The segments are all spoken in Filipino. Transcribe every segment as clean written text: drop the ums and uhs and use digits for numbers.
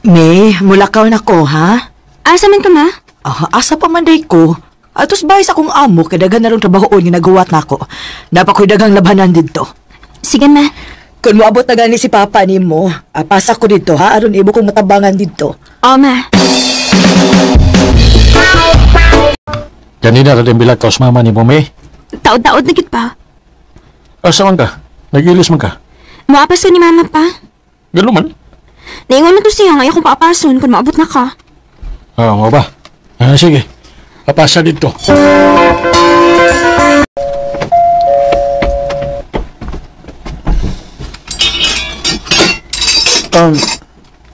May, mulakaw na ko, ha? Asa man ka, ma? Asa pa man day ko. Atos bayis akong amo, kadagan na rin trabahoon yung nagawat na ako. Dapat ko'y dagang labanan dito. Sige, ma. Kung moabot na gani si Papa ni mo, pasa ko dito, ha? Aron ibo kong matabangan dito. Oo, ma. Ganina rin bilag ka mama ni mo, May. Taod-taod na gid pa. Asa man ka? Nag-ilis man ka? Muapas ko ni mama pa. Gano'n man? Naingon na to siya, ngayon kong paapason kung maabot na ka. Mo ba? Sige. Papasa dito.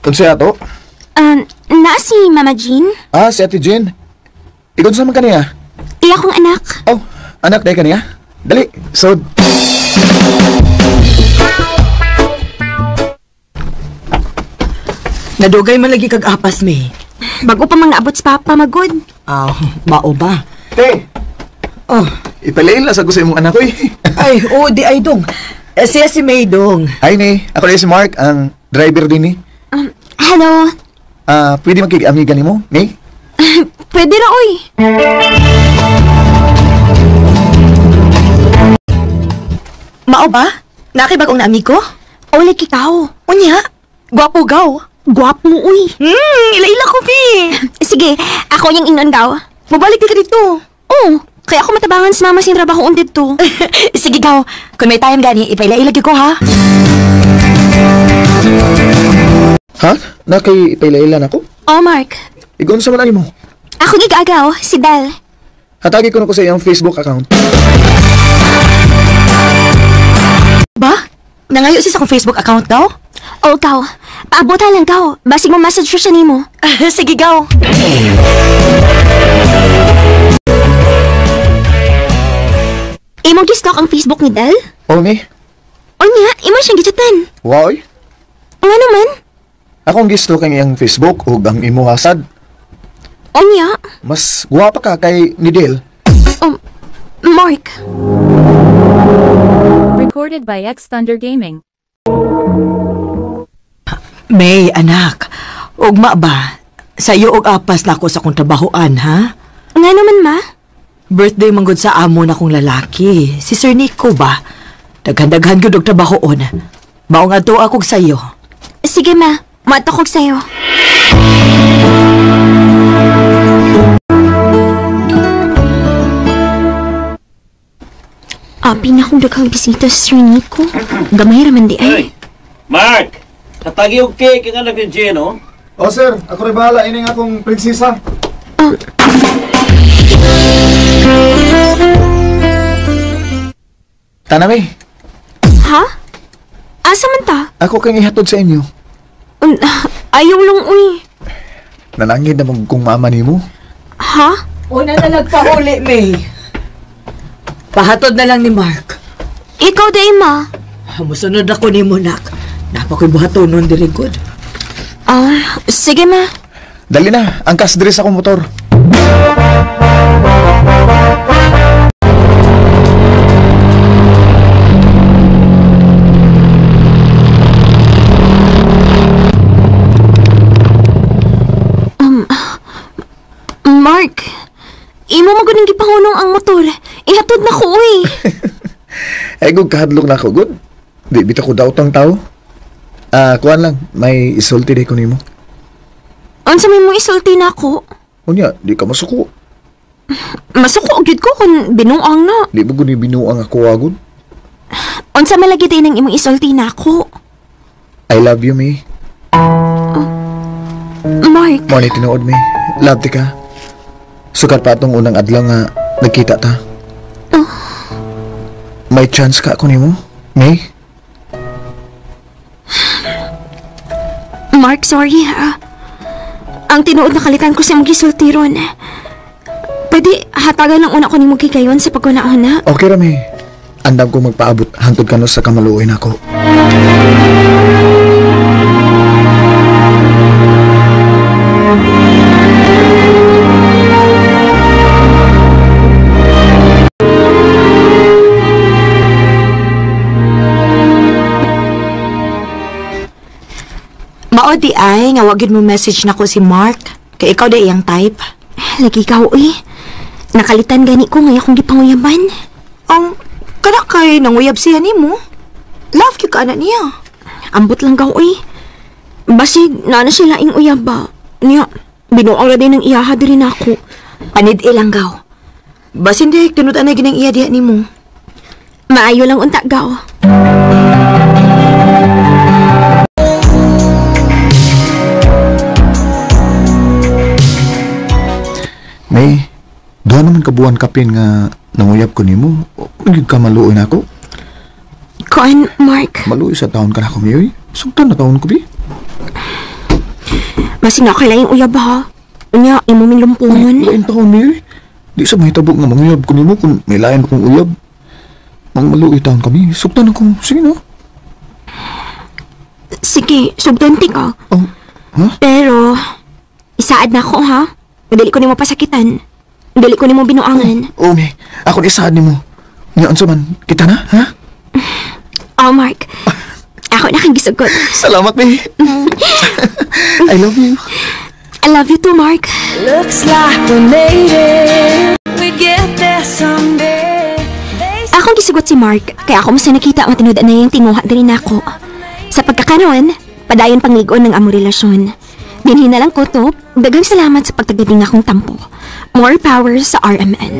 Kung siya to? Na si Mama Jean? Si Ate Jean. Ikon sa man kaniya? Iya kong anak. Oh, anak day kaniya? Dali, so... Nadugay man lagi kag apas, May. Bago pa mang naabot sa Papa, magod. Mao ba? Te! Oh, Ipalain lang sa gusto imong anak ko eh. ay, di ay dong. Siya si May dong. Hi, May. Ako na si Mark, ang driver din eh. Hello. Pwede magkikamigan ni mo, May? Pwede na, uy. Mao ba? Nakibagong na amigo? Ulit ikaw. Unya, gwapo gaw. Guwap mo, uy. Ila ko, Pi. Sige, ako yung inon gaw. Mabalik ka dito. Oo, kaya ako matabangan sa mama sin trabahoon dito. Sige gaw, kung may time gani, ipailailagi ko, ha? Ha? Nakay ipailailan ako? Oh, Mark. Ikon sa man mo? Ako gigagaw, si Del. Hatagi ko na ko sa iyang Facebook account. Ba? Nangayo siya sa akong Facebook account daw? O, gaw. Paabutan lang, gaw. Basig mo message siya ni mo. Sige gaw. Imo gistalk ang Facebook ni Del? Oh, May? O niya, imo siyang gichatan. Wow, Nga naman? akong gisto kang iyang Facebook ug ang imo hasad. O niya? Mas guwapa ka kay ni Del. Mark. Recorded by X Thunder Gaming. May, anak. Ugma ba? Sa'yo og apas na ako sa kong trabahoan, ha? Nga naman, ma? Birthday manggod sa amo na kong lalaki. Si Sir Nico ba? Daghan-daghan gyud og trabahoon. Mao nga to akog sa'yo. Sige, ma. Matakog sa'yo. Pinakong daghang bisita sa Sir Nico. Gamay raman di ay. Mark! Katagi yung cake yung anak ni Jen, oh. Oh, sir. Ako rin bahala. Ining akong prinsesa. Tanami, Ha? Asa man ta? ako kang ihatod sa inyo. Ayaw lang, uy. Nalangin na mong kung mama ni mo. Ha? Una na nagpauli, May. Pahatod na lang ni Mark. Ikaw day, ma. Musunod ako ni mo, nak. Napakoy buhatonon diri good. Sige, ma. Dali na, angkas diri sa akong motor. Mark, imo maguning gipahunong ang motor. Ihatod na ko, uy. Ay, gud kahadlok na ako, good. Di bita ko daw tang tao. Kuan lang, may isulti di ko nimo. Unsa may mo isulti na ako? Unya, di ka masuko. Masuko gyud ko kung binuang na. Di ba gud ni binuang ako agud? Unsa may lagi din ang imong isulti na ako? I love you, May. Mark, Mo ni tinuod, May. Love ti ka. Sukat pa atong unang adlaw nga nagkita ta. May chance ka ako nimo, May? Mark, sorry ha. Ang tinuod na kalitan ko sa imong gisulti ron. Pwede hatagan lang una ko ni mo gigayon sa pagkunahon. Okay ra, May. Andam ko magpaabot hangtod ka no sa kamaluoy nako. Tinuod di ay, nga wagid mo message na ko si Mark. Kay ikaw di iyang type. Lagi ka, uy. Nakalitan gani ko ngayon akong gipanguyaban. Ang kana kay nanguyab siya nimo. Love you ka na niya. Ambot lang ka, uy. Basig, na siya laing uyab ba? Niya, binuang ra din ng iyaha diri na ako. Panid ilang gaw. Basin di tinudan na ginang iya diha nimo. Maayo lang unta, gaw. May, doon naman kabuan kapin nga nanguyab ko nimo. Magig ka maluoy na ako. Kuan, Mark. Maluoy sa taon ka na ako, Mary. Sugtan na taon ko, bi. Basig na kailaing uyab ha. Niya, imo min lumpungan. Lain taon, Mary. Di sa mahitabo nga manguyab ko nimo kung may lain akong uyab. Mang maluoy taon kami. Sugtan ako. Sige na. Sige, sugdanti ka. Oh, ha? Pero, isaad na ako ha. Dili ko nimo pasakitan. Dili ko nimo binuangan. Oh, May. Ako ni isaad nimo. Nga, unsa man. Kita na, ha? Oh, Mark. Ako na kang gisugot. Salamat, May. I love you. I love you too, Mark. Looks like we made it. We get there someday. Akong gisugot si Mark, kaya ako mas nakita ang tinuda na yung tinguha din ako. Sa pagkakaroon, padayon pangligon ng among relasyon. Dinhin na lang ko to, dagang salamat sa pagtagading akong tampo. More power sa RMN.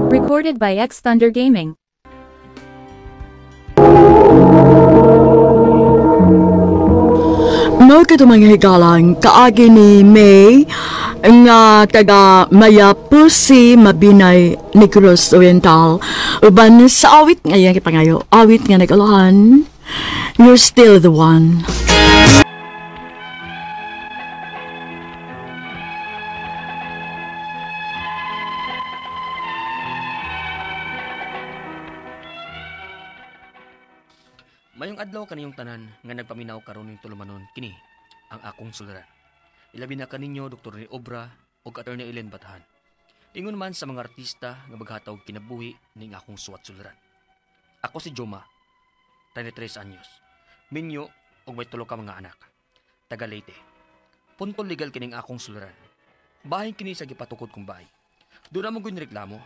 Recorded by X Thunder Gaming. No kita mga higalang kaagi ni May nga taga Mayapusi Mabinay Negros Oriental uban sa awit nga yang ipangayo awit nga nagalohan. You're still the one. Mayong adlaw kaniyong tanan nga nagpaminaw karon ning tulumanon kini ang akong suliran. Ilabi na kaninyo Dr. ni Obra ug Attorney Ellen Batahan. Ingon man sa mga artista nga maghataw kinabuhi ning akong suwat suliran. Ako si Joma, 33 anyos. Minyo ug may tulo ka mga anak. Taga Leyte. Puntol legal kining akong suliran. Bahin kini sa gipatukod kong bahay. Doon na mo gud reklamo.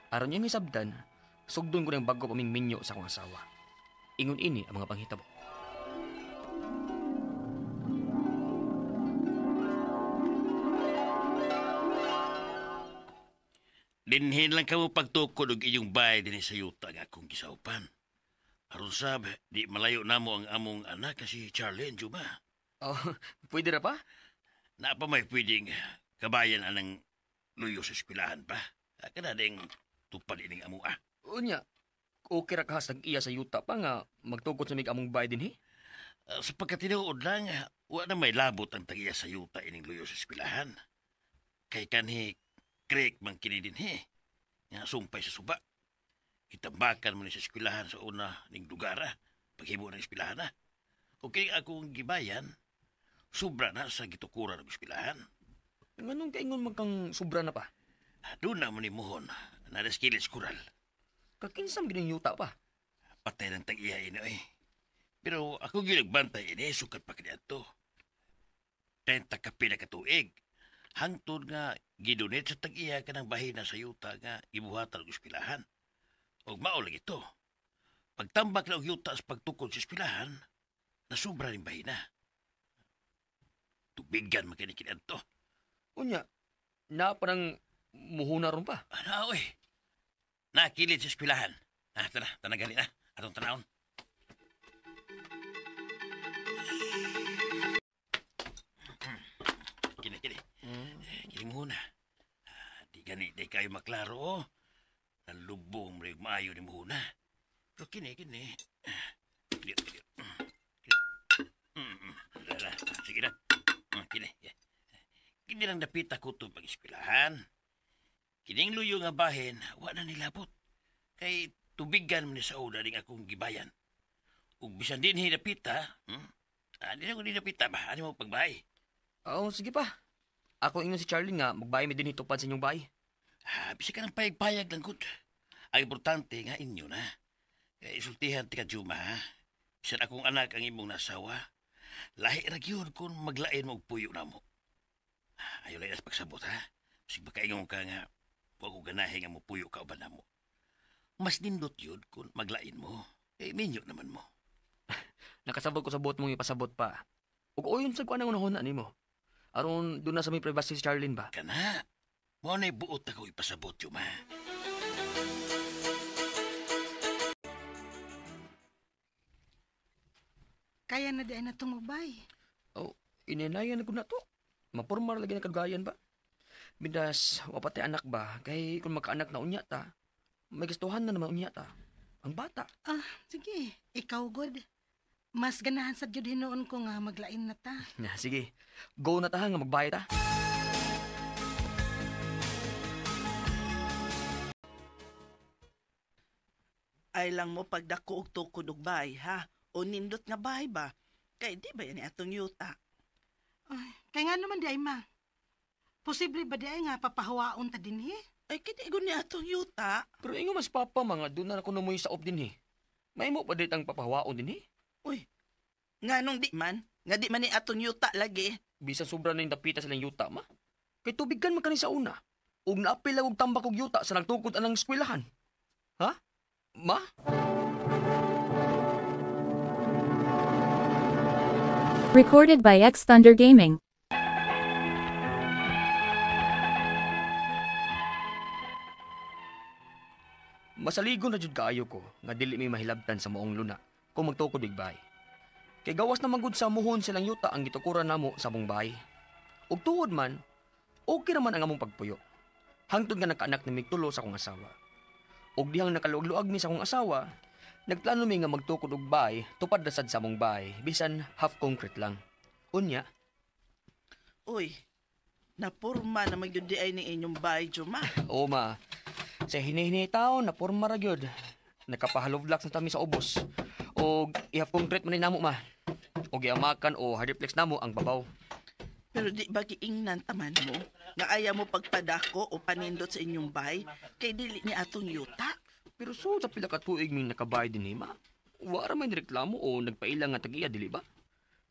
Aron yung hisabdan, sugdon ko ng bago paming minyo sa akong asawa. Ingon ini ang mga panghitabo. Dinhin lang kamo pagtukod og iyong bahay din sa yuta nga akong gisaupan. Aron sab, di malayo namo ang among anak kasi Charlie and Juma. Oh, pwede ra pa? Na pa may pwedeng kabayan anang luyo sa eskwelahan pa. Kada ding tupad ining amo Unya, okay ra kahas iya sa yuta pa nga magtukod sa mig among bahay din Sa pagkatinuod lang, wa na may labot ang tagiya sa yuta ining luyo sa eskwelahan. Kay kanhi Craig man kini din nga sumpay sa suba. Itambakan mo ni sa eskwelahan sa una ning lugara, paghibo ng eskwelahan na. O kini akong gibayan, sobra na sa gitukuran ng eskwelahan. Nganong kaingon man kang sobra na pa? Doon na mo ni Mohon, na naskilis kural. Kakinsam gining yuta pa. Patay ng tag-iya ini Pero ako ginagbantay ini, sukat pa kaniya to. 30 kapi na katuig. Hangtod nga gidunit sa tag-iya ka ng bahina sa yuta nga ibuhatan ng eskwelahan. O maulag ito. Pagtambak na og yuta sa pagtukod sa eskwelahan, nasubra rin bahina. Tubigan makinikinan to. Unya, na parang muhuna ron pa. Ano, nakilid sa eskwelahan. Tara, tanagali na. Atong tanawon. Kini. Kini muna. Di gani, di kayo maklaro, Nalubong mo maayo ni muna. Pero kini. Sige na. Kini. Kini lang dapita ko ito pag-eskwelahan. Kining luyo nga bahin, wala nilabot. Kay tubigan mo ni sa una ning akong gibayan. Ug bisan din hinapita, di na ko dinapita ba? Ano mo pagbahay? Oo, sige pa. Ako ingon si Charlie nga, magbahay mi din hitupad sa inyong bahay. Bisa ka ng payag-payag lang, good. Ang importante nga inyo na. Kaya isultihan ti ka, Juma, ha? Bisan akong anak ang imong nasawa, lahi ra gyud kung maglain mo og puyo namo. Ayaw lang nas pagsabot ha. Sig makaingon ka nga wa ko ganahe nga mo puyo ka uban namo. Mas nindot yun kung maglain mo. Minyo naman mo. Nakasabot ko sa buot mong ipasabot pa. Ug oyon sa kuan ang unahon nimo. Aron doon na sa may privacy si Charlene ba? Kana. Mo na buot ako ipasabot yun, ma. Kaya na di ay natong magbay. Oh, ininayan na ko na to. Mapurmar lagi na kagayan ba? Bindas, wapati anak ba? Kay kung magkaanak na unya ta, may gustuhan na naman unya ta. Ang bata. Sige. Ikaw, God. Mas ganahan sa Diyod hinoon ko nga maglain na ta. Sige, go na ta nga magbayad ta. Ay lang mo pagdako og tukod og bay, ha? O nindot nga bay ba? Kay di ba yan atong yuta? Kaya nga naman di ay ma. Posible ba di ay nga papahawaon ta din he? Ay kitigon ni atong yuta. Pero ingo mas papa mga doon na ako namoy sa op din May mo pa dit ang papahawaon din Uy, nga nung di man? Nga di man ni atong yuta lagi. Bisan sobra na yung dapita silang yuta ma. Kay tubigan man kani sa una. Ug naapil lang og tambak og yuta sa nagtukod anang eskwelahan. Ha? Ma? Recorded by X Thunder Gaming. Masaligo na jud kaayo ko nga dili may mahilabtan sa moong luna kung magtukod og bahay. Kay gawas na magud sa muhon silang yuta ang gitukuran namo sa among bahay. Ug tuod man, okay naman ang among pagpuyo. Hangtod nga nakaanak ni migtulo sa akong asawa. Ug dihang nakaluag-luag mi sa akong asawa, nagplano mi nga magtukod og bahay tupad dasad sa among bahay bisan half concrete lang. Unya, uy, napurma na magyud di ay ni inyong bahay, Juma. Oo ma, sa hinihinay taon na porma ra gyud. Nakapahalovlax na tami sa ubos. O i-half concrete man ni namo ma. O giamakan o hardiplex namo ang babaw. Pero di ba giingnan taman mo nga aya mo pagpadako o panindot sa inyong bahay kay dili ni atong yuta? Pero so sa pila ka tuig ming nakabay din ma. Wara may nireklamo o nagpailang nga tagiya dili ba?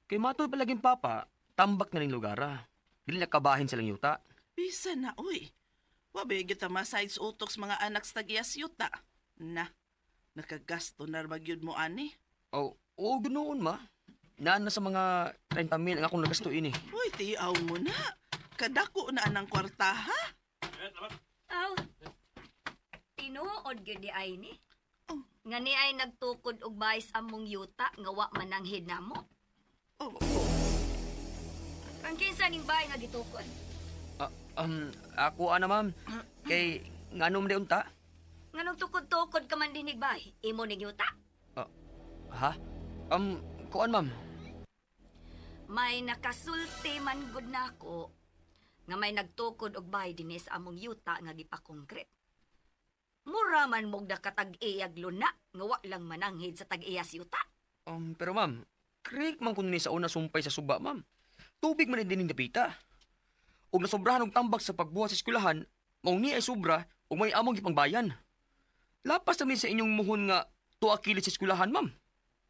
Kay matod palaging papa, tambak na ning lugara. Dili nakabahin silang yuta. Bisa na uy. Wabe kita masides utok sa mga anak sa tagiyas yuta. Na, nakagasto na magyud mo ani. Oh, ganoon ma. Naan na sa mga 30,000 ang akong nagastuin Uy, tiyaw mo na. Kadako na anang kwarta, ha? Aw, tinuod gyud di ay ni. Nga ni ay nagtukod og bayis among yuta nga wa man ang hinamo. Ang kinsa ning bahay nga gitukod? Ako ana ma'am. Kay nganom di unta? Nganong tukod-tukod ka man dinig bahay? Imo ning yuta? Ha? Kuan ma'am. May nakasulti man gud nako nga may nagtukod og bahay dinhi sa among yuta nga gipakongkret. Mura man mog nakatag-iyag luna nga wa lang mananghid sa tag-iyas yuta. Pero ma'am, creek man kun ni sa una sumpay sa suba ma'am. Tubig man din ning dapita. Ug nasobrahan og tambak sa pagbuhat sa eskwelahan, mao ni ay sobra ug may among gipangbayan. Lapas na mi sa inyong muhon nga tuwa kilit sa eskwelahan ma'am.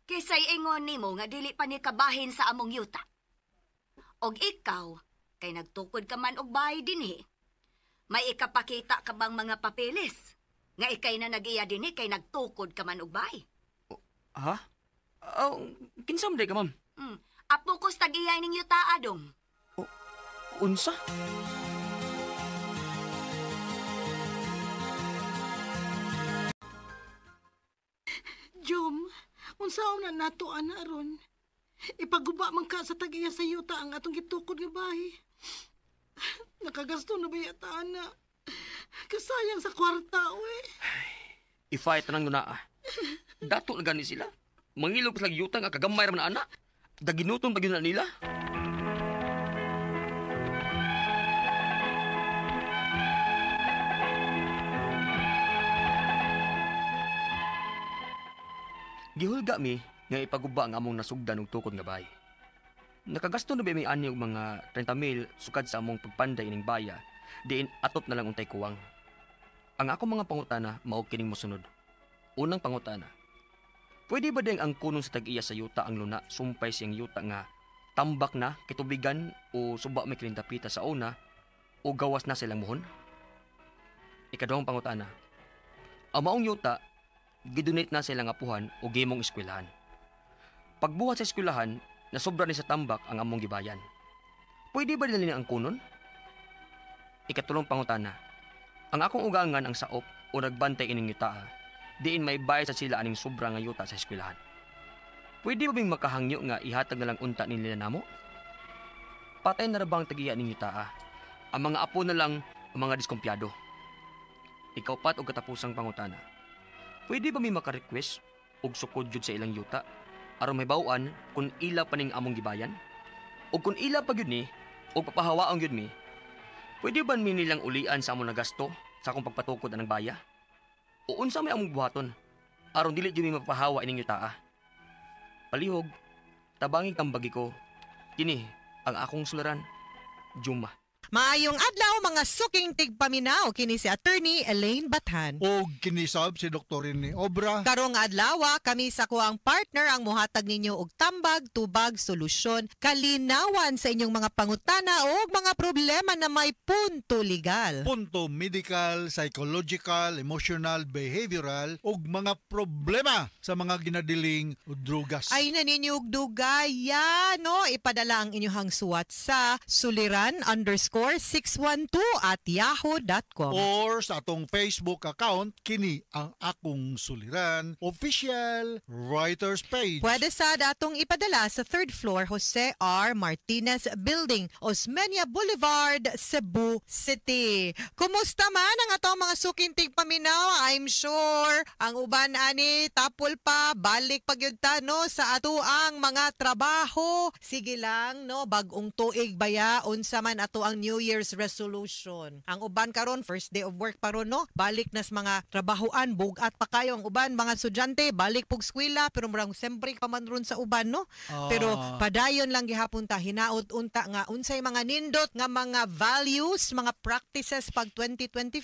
Kisay ingon nimo nga dili pa ni kabahin sa among yuta. Og ikaw, kay nagtukod ka man og bahay dinhi. May ikapakita ka bang mga papeles? Nga ikay na nag-iya dinhi kay nagtukod ka man og bahay. Ha? Kinsam day ka ma'am? Apo ko sa tag-iyay ning yuta adong. Unsa? Jom, unsaon na nato ana ron? Ipaguba man ka sa tag-iya sa yuta ang atong gitukod nga bahay. Nakagasto na ba yata ana? Kasayang sa kwarta, we. I-fight na nga na. Dato na gani sila. Mangilog sa yuta nga kagamay raman na anak. Daginuton pag yun na nila. Gihulga mi nga ipaguba ang among nasugdan og tukod nga bahay. Nakagasto na ba may ani og mga 30,000 sukad sa among pagpanday ining baya, diin atop na lang untay kuwang. Ang ako mga pangutana mao kining mosunod. Unang pangutana. Pwede ba ding ang kunong sa tag-iya sa yuta ang luna sumpay siyang yuta nga tambak na, kitubigan o suba may kilintapita sa una o gawas na silang muhon? Ikaduhang pangutana. Ang maong yuta, gidonate na silang apuhan o gimong eskwelahan. Pagbuhat sa eskwelahan, nasobra ni sa tambak ang among gibayan. Pwede ba nila ang kunon? Ikatulong pangutana. Ang akong ugangan ang saop o nagbantay ining yuta, diin may bayad sa sila aning sobra nga yuta sa eskwelahan. Pwede ba bing makahangyo nga ihatag na lang unta nila namo? Patay na rabang tagiya ning yuta. Ang mga apo na lang ang mga diskumpyado. Ikaw pat og katapusang pangutana. Pwede ba may maka-request og sukod jud sa ilang yuta aron may bawaan kung ila pa ning among gibayan? O kung ila pa gyud ni o papahawaon gyud mi, pwede ba mi nilang ulian sa among nagasto sa akong pagpatukod anang baya? O unsa may among buhaton aron dili gyud mi mapahawa ining yuta? Palihog, tabangin kang bagi ko. Kini ang akong sularan, Juma. Maayong adlaw mga suking tigpaminaw kini si Attorney Elaine Bathan. O kinisab si Dr. Rene Obra. Karong adlaw kami sa kuang partner ang muhatag ninyo og tambag, tubag, solusyon, kalinawan sa inyong mga pangutana o mga problema na may punto legal. Punto medical, psychological, emotional, behavioral ug mga problema sa mga ginadiling drugas. Ay naninyo og dugaya, no? Ipadala ang inyong suwat sa suliran_612@yahoo.com or sa atong Facebook account kini ang akong suliran official writers page. Pwede sa datong ipadala sa 3rd floor Jose R. Martinez Building, Osmeña Boulevard, Cebu City. Kumusta man ang atong mga suking tigpaminaw? I'm sure ang uban ani tapol pa balik pagyud no sa ato ang mga trabaho. Sige lang no, bag-ong tuig baya unsa man ato ang New Year's resolution. Ang uban karon first day of work pa ron no, balik nas mga trabahoan, bugat pa kayo ang uban mga estudyante, balik pug eskwela pero murang siyempre pa man ron sa uban no. Pero padayon lang gihapon ta hinaot unta nga unsay mga nindot nga mga values, mga practices pag 2024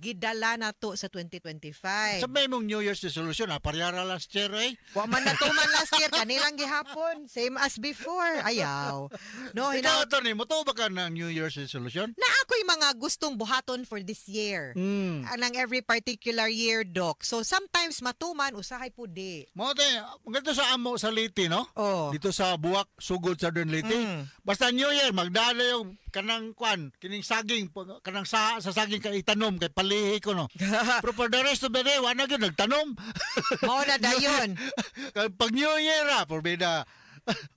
gidala nato sa 2025. Sabay mong New Year's resolution parehara last year Wa man natuman last year kanilang gihapon, same as before. Ayaw. No, Ikaw, Tony, mo to ba ka ng New Year's resolution? Na ako'y mga gustong buhaton for this year. Anang every particular year, Doc. So, sometimes matuman, usahay po di. Mo te, ganito sa amo sa Leyte, no? Dito sa Buwak, Sugod, Southern Leyte. Basta New Year, magdala yung kanang kwan, kining saging, kanang sa saging kay itanom, kay palihi ko, no? Pero for the rest of the day, wala yun, nagtanom. Mao na dayon. Pag New Year, porbida,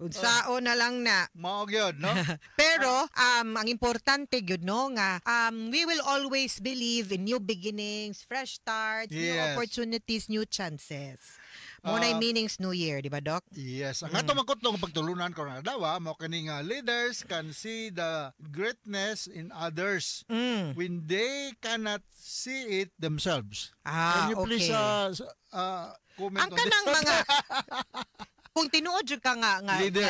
Unsao na lang na. Mao gyud, no? Pero ang importante gyud no nga we will always believe in new beginnings, fresh starts, new opportunities, new chances. Mo na meanings New Year, di ba, Doc? Yes. Ang ato makutlong pagtulunan ko na dawa, mo kaning leaders can see the greatness in others when they cannot see it themselves. Can you please comment ang on kanang this? mga kung tinuod jud ka nga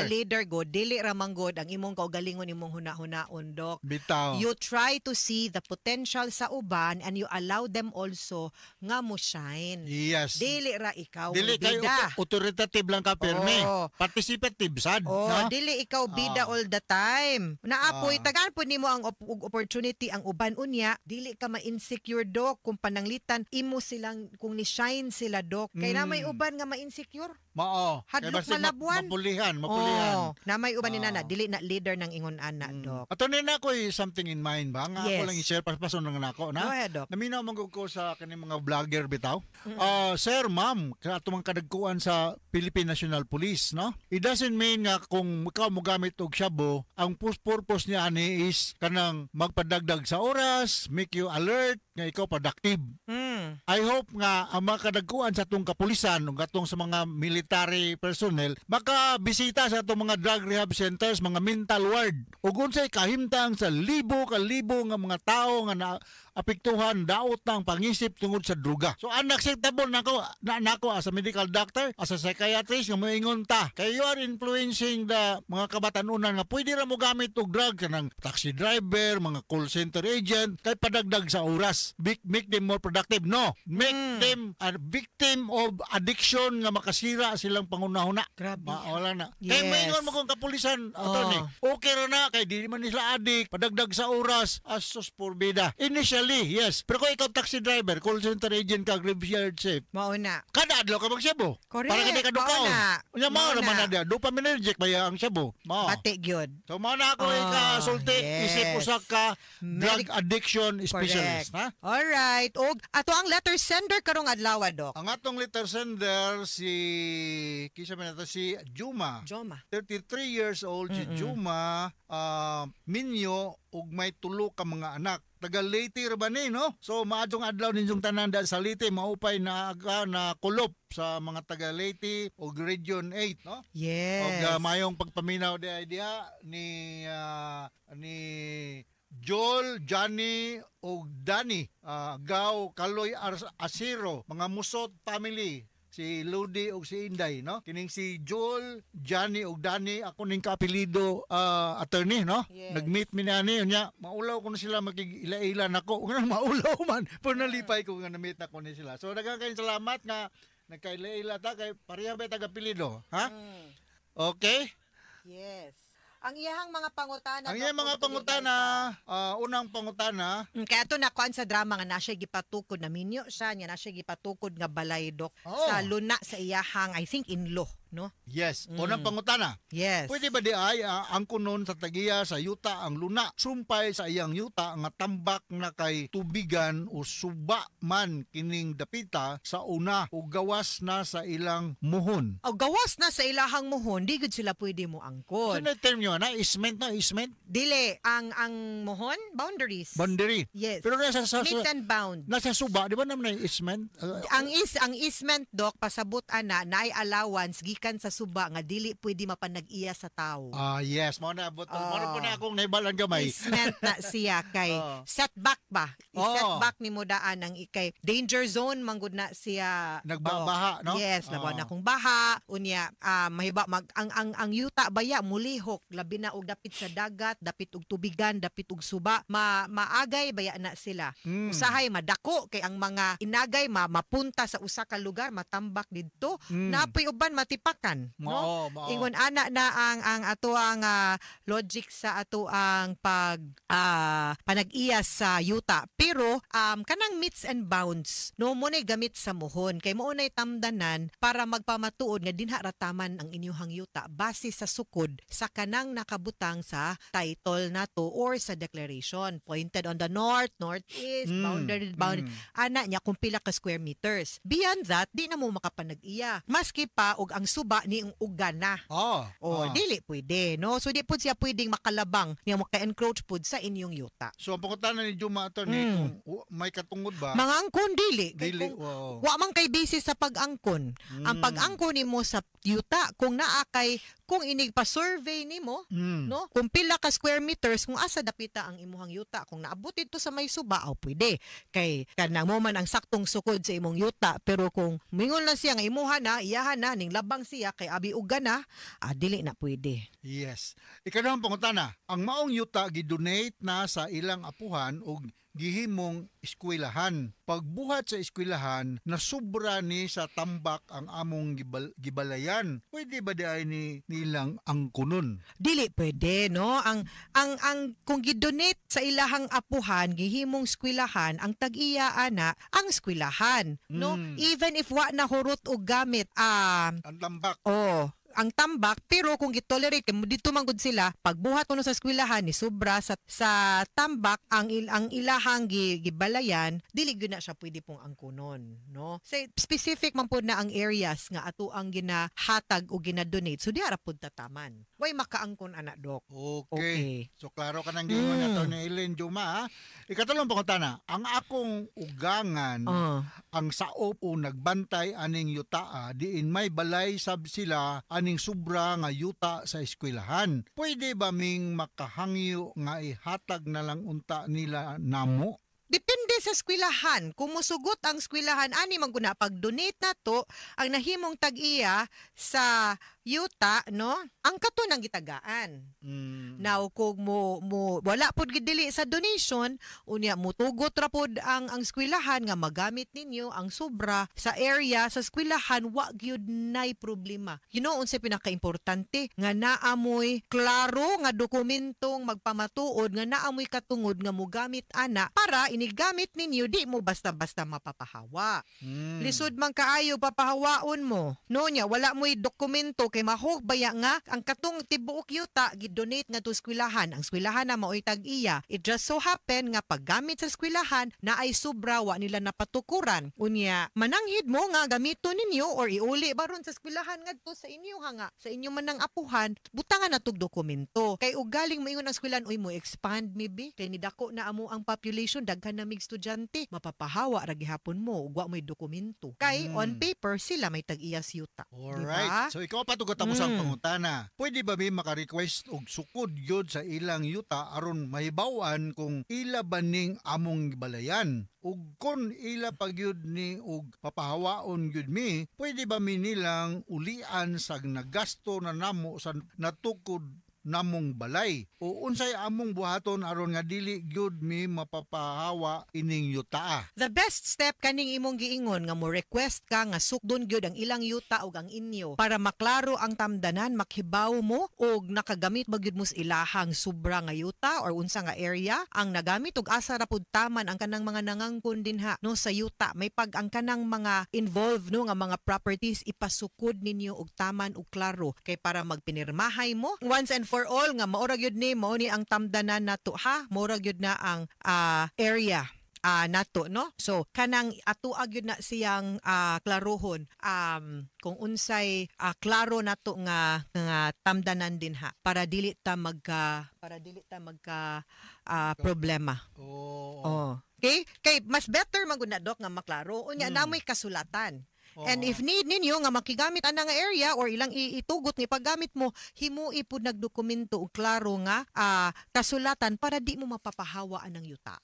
leader god, dili ra man god ang imong kaugalingon imong huna-hunaon, Doc. Bitaw. You try to see the potential sa uban and you allow them also nga mo shine. Yes. Dili ra ikaw dili kay authoritative lang ka perme. Participative sad. Dili ikaw bida all the time. Naapoy tagaan po nimo ang opportunity ang uban unya, dili ka ma-insecure, Doc, kung pananglitan imo silang kung ni shine sila, Doc. Kay na may uban nga ma-insecure. Mao. Hadlok malabuan. Mapulihan. Na may uban ni nana, dili na leader ng ingon ana, Doc. Ato na ko something in mind ba? Nga ako lang i-share pason lang nako na. Go ahead, Doc. Naminaw man ko sa kaning mga vlogger bitaw. Sir, ma'am, ato man kadagkuan sa Philippine National Police, no? It doesn't mean nga kung ikaw mo gamit og shabu, ang purpose niya ani is kanang magpadagdag sa oras, make you alert nga ikaw productive. I hope nga ang mga kadagkuan sa atong kapulisan ug atong sa mga military personnel makabisita sa atong mga drug rehab centers, mga mental ward ug unsay kahimtang sa libo ka libo nga mga tao nga apektuhan daot ng pangisip tungod sa druga. So unacceptable nako as a medical doctor, as a psychiatrist nga moingon ta kay you are influencing the mga kabatanunan nga pwede ra mo gamit og drug kanang taxi driver, mga call center agent kay padagdag sa oras. Make them more productive. No, make them a victim of addiction nga makasira silang pangunahuna. Grabe. Wala na. Yes. Kay moingon mo kung kapulisan attorney. Okay ra na kay di man nila addict, padagdag sa oras, asos porbida. Initially, yes. Pero kung ikaw taxi driver, call center agent ka, graveyard shift, mauna. kada adlaw ka mag-Cebu. Correct. Para kini ka dukaon. Mauna. Unya mao naman na dia, dopaminergic baya ang Cebu. Mao. Pati gyud. So mao na ako ikasulti, isip usa ka drug addiction specialist, ha? Alright. Og ato ang letter sender karong adlaw, Dok. Ang atong letter sender si kisa man nato si Juma. 33 years old si Juma, minyo ug may tulo ka mga anak. Taga Leyte ra ba ni, no? So maadtong adlaw ninyong tanan sa Leyte maupay na kulop sa mga taga Leyte ug Region 8, no? Yes. Og mayong pagpaminaw diha ni Joel, Johnny ug Danny, Gaw, Kaloy, Asiro, mga Musot family. Si Ludi ug si Inday, no? Kining si Joel, Johnny ug Danny, ako ning kaapelido attorney, no? Yes. Nag-meet mi nani unya, maulaw ko na sila makig-ila-ila nako. Nga maulaw man, pero nalipay ko nga na-meet na ko ni sila. So daghang kayong salamat nga nagkaila-ila ta kay pareha ba taga-apelido, ha? Okay? Yes. Ang iyahang mga pangutana. Ang iyang mga pangutana, unang pangutana. Kaya ito nakuan sa drama nga nasya gipatukod na minyo siya, nga nasya gipatukod nga balay, Dok, sa luna sa iyahang, I think, in-law, no? Yes. Unang pangutana. Yes. Pwede ba di ay ang kunon sa tagiya sa yuta ang luna sumpay sa iyang yuta nga tambak na kay tubigan o suba man kining dapita sa una o gawas na sa ilang muhon. O gawas na sa ilahang muhon, di gud sila pwede mo angkon. Ano term nyo na? Easement na? Easement? Dili, ang muhon, boundaries. Boundary. Yes. Pero nasa Meets and bound. Nasa suba, di ba naman na easement? Ang easement, Dok, pasabot ana naay allowance gikan sa suba nga dili pwede mapanag-iya sa tao. Yes, mo na abot. Mo na akong naibalan gamay. Easement na siya kay setback ba? I-setback ni mo daan ang ikay danger zone manggod na siya. Nagbaha, no? Yes, laban na kung baha unya mahiba ang yuta baya mulihok labi na og dapit sa dagat, dapit og tubigan, dapit og suba, maagay baya na sila. Usahay madako kay ang mga inagay mapunta sa usa ka lugar, matambak didto, napoy uban matipakan, no? Ingon ana na ang ato ang logic sa ato ang panag-iya sa yuta. Pero kanang meets and bounds, no mo nay gamit sa muhon kay mo nay tamdanan para magpamatuod nga dinha rataman ang inyuhang yuta base sa sukod sa kanang nakabutang sa title nato or sa declaration. Pointed on the north, northeast, boundary, ana nya kung pila ka square meters. Beyond that, di na mo makapanag-iya. Maski pa og ang suba ni ang ugana. Dili pwede, no? So di pud siya pwedeng makalabang niya maka-encroach pud sa inyong yuta. So ang pangutana ni Juma attorney kung may katungod ba? Mga angkon dili. Dili. Wa man kay basis sa pag-angkon. Ang pag-angkon nimo sa yuta kung naa kay kung inig pa survey nimo, no? Kung pila ka square meters kung asa dapita ang imuhang yuta, kung naabot ito sa may suba, pwede. Kay kanang mo man ang saktong sukod sa imong yuta, pero kung mingon lang siya nga imuha na, iyahan na ning labang siya kay abi uga na, dili na pwede. Yes. Ikanang pangutana, ang maong yuta gidonate na sa ilang apuhan og gihimong eskwelahan. Pagbuhat sa eskwelahan, nasubra ni sa tambak ang among gibalayan. Pwede ba di ay nilang ang kunon? Dili pwede, no? Ang kung gidonate sa ilahang apuhan, gihimong eskwelahan, ang tag-iya ana ang eskwelahan, no? Even if wa na hurot og gamit ang tambak. Ang tambak, pero kung gitolerate kay dito manggod sila, pagbuhat kuno sa eskwelahan ni sobra sa tambak ang ilahang gibalayan, dili gyud na siya pwede pong angkunon, no? Say specific man pud na ang areas nga ato ang ginahatag o ginadonate, so di ara pud tataman. Way makaangkon ana, Dok. Okay. So klaro ka nang gingon ato ni Ellen Juma, ha? Ikatulong pangutana, ang akong ugangan ang saop o nagbantay aning yutaa diin may balay sab sila aning sobra nga yuta sa eskwelahan. Pwede ba ming makahangyo nga ihatag na lang unta nila namo? Depende sa eskwelahan. Kung musugot ang eskwelahan, ani man guna pag-donate na to, ang nahimong tag-iya sa yuta, no? Ang kato ng gitagaan. Now, kung wala pod gidili sa donation, unya mutugot ra pod ang eskwelahan nga magamit ninyo ang sobra sa area sa eskwelahan, wa gyud nay problema. You know, unsa pinaka-importante nga naamoy klaro nga dokumentong magpamatuod nga naamoy katungod nga mogamit ana para inigamit ninyo di mo basta-basta mapapahawa. Lisod man kaayo papahawaon mo. No nya wala mo'y dokumento kay mahog baya nga ang katong tibuok yuta gidonate nga to eskwelahan. Ang eskwelahan na maoy tag-iya. It just so happen nga paggamit sa eskwelahan na ay sobra wa nila napatukuran. Unya mananghid mo nga gamito ninyo or iuli baron sa eskwelahan ngadto sa inyo nga sa inyo man nang apuhan butangan na tog dokumento. Kay ugaling moingon ang eskwelahan uy mo expand maybe kay nidako na amo ang population daghan na mig estudyante mapapahawa ra gihapon mo ug wa mo'y dokumento. Kay on paper sila may tag-iyas yuta. Alright. So ikaw patugot mo sa pangutana. Pwede ba may maka-request og sukod yun sa ilang yuta aron mahibawan kung ila ba ning among balayan? Ug kon ila pagyud ni og papahawaon gyud mi, pwede ba mi nilang ulian sa nagasto na namo sa natukod namong balay o unsay among buhaton aron nga dili gyud mi mapapahawa ining yuta? The best step kaning imong giingon nga mo request ka nga sukdon gyud ang ilang yuta ug ang inyo para maklaro ang tamdanan, makhibaw mo og nakagamit ba gyud mo sa ilahang sobra nga yuta or unsa nga area ang nagamit ug asa ra pud taman ang kanang mga nangangkon dinha no sa yuta. May pag ang kanang mga involved no nga mga properties ipasukod ninyo og taman ug klaro kay para magpinirmahay mo once and for all nga maura gyud ni mo ni ang tamdanan nato ha, maura gyud na ang area nato no. So kanang atuag gyud na siyang klarohon kung unsay klaro nato nga tamdanan din ha para dili ta magka problema. Okay? Kay mas better maguna dok nga maklaro unya namoy kasulatan. And if need ninyo nga makigamit ana nga area or ilang itugot ni paggamit mo, himui pud nagdokumento og klaro nga kasulatan para di mo mapapahawa ang yuta.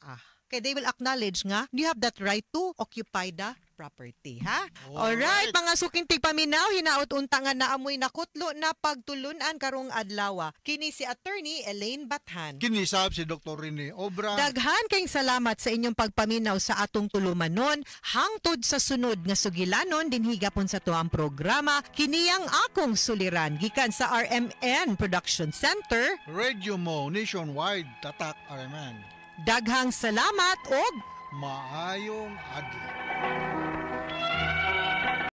Kay they will acknowledge nga you have that right to occupy the property, ha? Alright, mga suking tigpaminaw, hinaot unta nga naamoy nakutlo na pagtulunan karong adlaw. Kini si Attorney Elaine Bathan. Kinisab si Dr. Rene Obra. Daghan kayong salamat sa inyong pagpaminaw sa atong tulumanon. Hangtod sa sunod nga sugilanon din higapon sa tuang programa. Kiniyang akong suliran gikan sa RMN Production Center. Radio mo nationwide tatak RMN. Daghang salamat og maayong adlaw.